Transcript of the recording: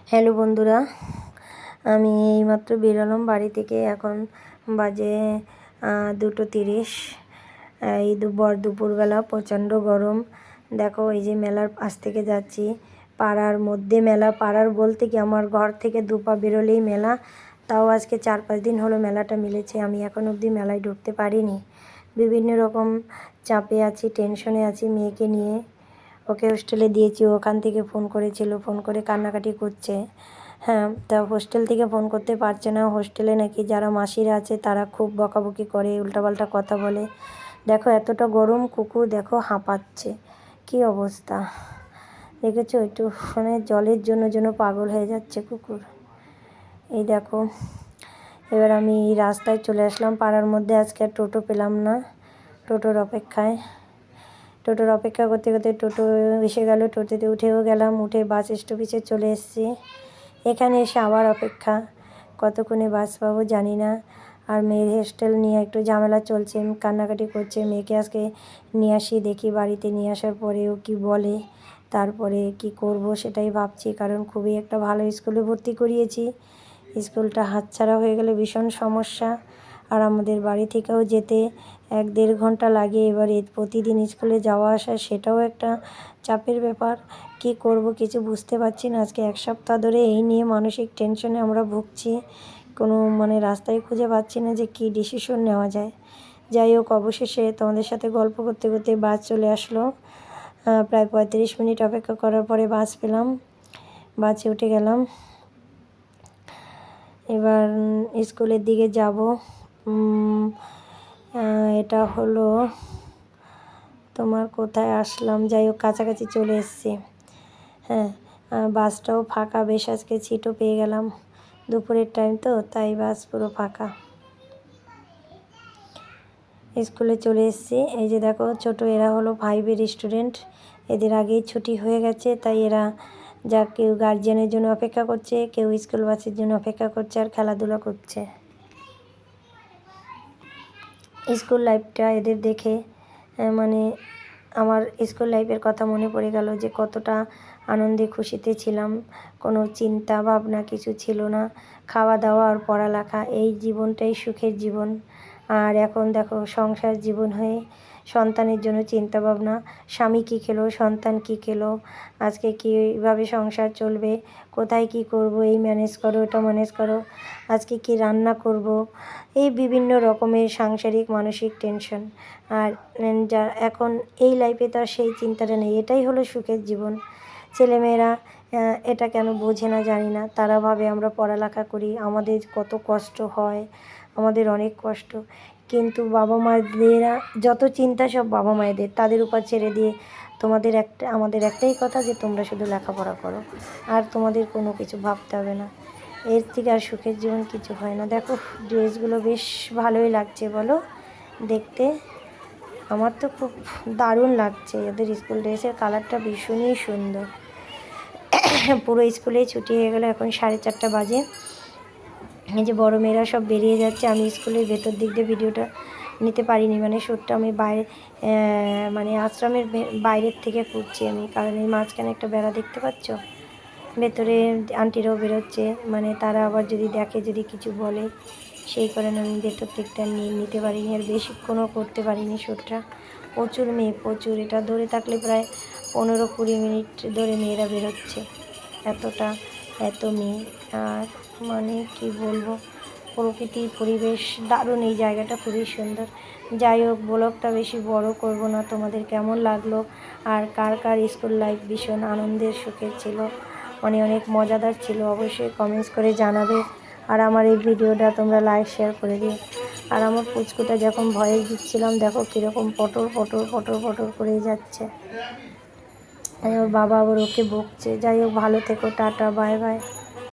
Hello বন্ধুরা, আমি এইমাত্র বেরোলাম বাড়ি থেকে। এখন বাজে 2:30। এই দুপুরবেলা প্রচণ্ড গরম। দেখো এই যে মেলার পাশ থেকে যাচ্ছি, পাড়ার মধ্যে মেলা। পাড়ার বলতে কি আমার ঘর থেকে 2 পা বেরোলেই মেলা। তাও আজকে 4-5 দিন হলো মেলাটা মিলেছে। আমি এখন অবধি মেলায় ঢুকতে পারিনি। বিভিন্ন রকম চাপে আছি, টেনশনে আছি মেয়েকে নিয়ে। ওকে হোস্টেলে দিয়েছি, ওখান থেকে ফোন করেছিল, ফোন করে কান্নাকাটি করছে। হ্যাঁ, তা হোস্টেল থেকে ফোন করতে পারছে না। হোস্টেলে নাকি যারা মাসিরা আছে তারা খুব বকাবকি করে, উল্টাপাল্টা কথা বলে। দেখো এতটা গরম, কুকুর দেখো হাঁপাচ্ছে, কী অবস্থা দেখেছো? একটু মানে জলের জন্য যেন পাগল হয়ে যাচ্ছে কুকুর। এই দেখো, এবার আমি রাস্তায় চলে আসলাম পাড়ার মধ্যে। আজকে আর টোটো পেলাম না, টোটোর অপেক্ষা করতে করতে টোটো এসে গেল। টোটোতে উঠেও গেলাম, উঠে বাস স্টপেজে চলে এসেছি। এখানে এসে আবার অপেক্ষা, কতক্ষণে বাস পাবো জানি না। আর মেয়ের হোস্টেল নিয়ে একটু ঝামেলা চলছে, কান্নাকাটি করছে। মেয়েকে আজকে নিয়ে আসি, দেখি বাড়িতে নিয়ে আসার পরেও কি বলে, তারপরে কি করব সেটাই ভাবছি। কারণ খুবই একটা ভালো স্কুলে ভর্তি করিয়েছি, স্কুলটা হাতছাড়া হয়ে গেলে ভীষণ সমস্যা। আর আমাদের বাড়ি থেকেও যেতে 1-1.5 ঘন্টা লাগে। এবারে প্রতিদিন স্কুলে যাওয়া আসা, সেটাও একটা চাপের ব্যাপার। কি করব কিছু বুঝতে পারছি না। আজকে 1 সপ্তাহ ধরে এই নিয়ে মানসিক টেনশনে আমরা ভুগছি। কোনো রাস্তায় খুঁজে পাচ্ছি না যে কী ডিসিশন নেওয়া যায়। যাই হোক, অবশেষে তোমাদের সাথে গল্প করতে করতে বাস চলে আসলো। প্রায় 35 মিনিট অপেক্ষা করার পরে বাস পেলাম, বাসে উঠে গেলাম। এবার স্কুলের দিকে যাব। এটা হলো তোমার কোথায় আসলাম, যাই হোক কাছাকাছি চলে এসেছি। হ্যাঁ, বাসটাও ফাঁকা, বেশ আজকে সিটও পেয়ে গেলাম। দুপুরের টাইম তো, তাই বাস পুরো ফাঁকা। স্কুলে চলে এসেছি। এই যে দেখো ছোট, এরা হলো 5-এর স্টুডেন্ট। এদের আগেই ছুটি হয়ে গেছে, তাই এরা যা কেউ গার্জিয়ানের জন্য অপেক্ষা করছে, কেউ স্কুল বাসের জন্য অপেক্ষা করছে, আর খেলাধুলা করছে। স্কুল লাইফটা এদের দেখে মানে আমার স্কুল লাইফের কথা মনে পড়ে গেল, যে কতটা আনন্দে খুশিতে ছিলাম। কোনো চিন্তা ভাবনা কিছু ছিল না, খাওয়া দাওয়া আর পড়ালেখা, এই জীবনটাই সুখের জীবন। আর এখন দেখো সংসার জীবন হয়ে সন্তানের জন্য চিন্তা ভাবনা, স্বামী কী খেলো, সন্তান কী খেলো, আজকে কীভাবে সংসার চলবে, কোথায় কি করব, এই ম্যানেজ করো, ওটা ম্যানেজ করো, আজকে কি রান্না করব, এই বিভিন্ন রকমের সাংসারিক মানসিক টেনশন। আর যা এখন এই লাইফে তো আর সেই চিন্তাটা নেই। এটাই হলো সুখের জীবন। ছেলেমেয়েরা এটা কেন বোঝে না জানি না। তারা ভাবে আমরা পড়ালেখা করি, আমাদের কত কষ্ট হয়, আমাদের অনেক কষ্ট। কিন্তু বাবা মায়েরা যত চিন্তা সব বাবা মায়েদের, তাদের উপর ছেড়ে দিয়ে আমাদের একটাই কথা, যে তোমরা শুধু লেখাপড়া করো, আর তোমাদের কোনো কিছু ভাবতে হবে না। এর থেকে আর সুখের জীবন কিছু হয় না। দেখো ড্রেসগুলো বেশ ভালোই লাগছে বলো দেখতে। আমার তো খুব দারুণ লাগছে, এদের স্কুল ড্রেসের কালারটা ভীষণই সুন্দর। পুরো স্কুলেই ছুটি হয়ে গেল, এখন 4:30 বাজে। এই যে বড় মেয়েরা সব বেরিয়ে যাচ্ছে। আমি স্কুলের ভেতর দিক দিয়ে ভিডিওটা নিতে পারিনি, মানে শ্যুটটা আমি বাইরে আশ্রমের বাইরের থেকে করছি আমি। কারণ এই মাঝখানে একটা বেড়া দেখতে পাচ্ছ, ভেতরে আন্টিরাও বেরোচ্ছে, তারা আবার যদি দেখে, যদি কিছু বলে, সেই কারণে আমি ভেতর দিকটা নিতে পারিনি। আর বেশিক্ষণও করতে পারিনি শ্যুটটা। প্রচুর মেয়ে, প্রচুর। এটা ধরে থাকলে প্রায় 15-20 মিনিট ধরে মেয়েরা বেরোচ্ছে, এত মেয়ে। আর কি বলবো, প্রকৃতি পরিবেশ দারুণ, এই জায়গাটা খুবই সুন্দর। যাই হোক, ব্লগটা বেশি বড় করব না। তোমাদের কেমন লাগলো, আর কার কার স্কুল লাইফ ভীষণ আনন্দের সুখের ছিল, অনেক মজাদার ছিল, অবশ্যই কমেন্টস করে জানাবে। আর আমার এই ভিডিওটা তোমরা লাইক শেয়ার করে দিও। আর আমার পুচকুটা যখন ভয়েস দিচ্ছিলাম, দেখো কীরকম পটর পটর পটর পটর করেই যাচ্ছে। ওর বাবা আবার ওকে বকছে। যাই হোক, ভালো থেকো, টাটা, বাই বাই।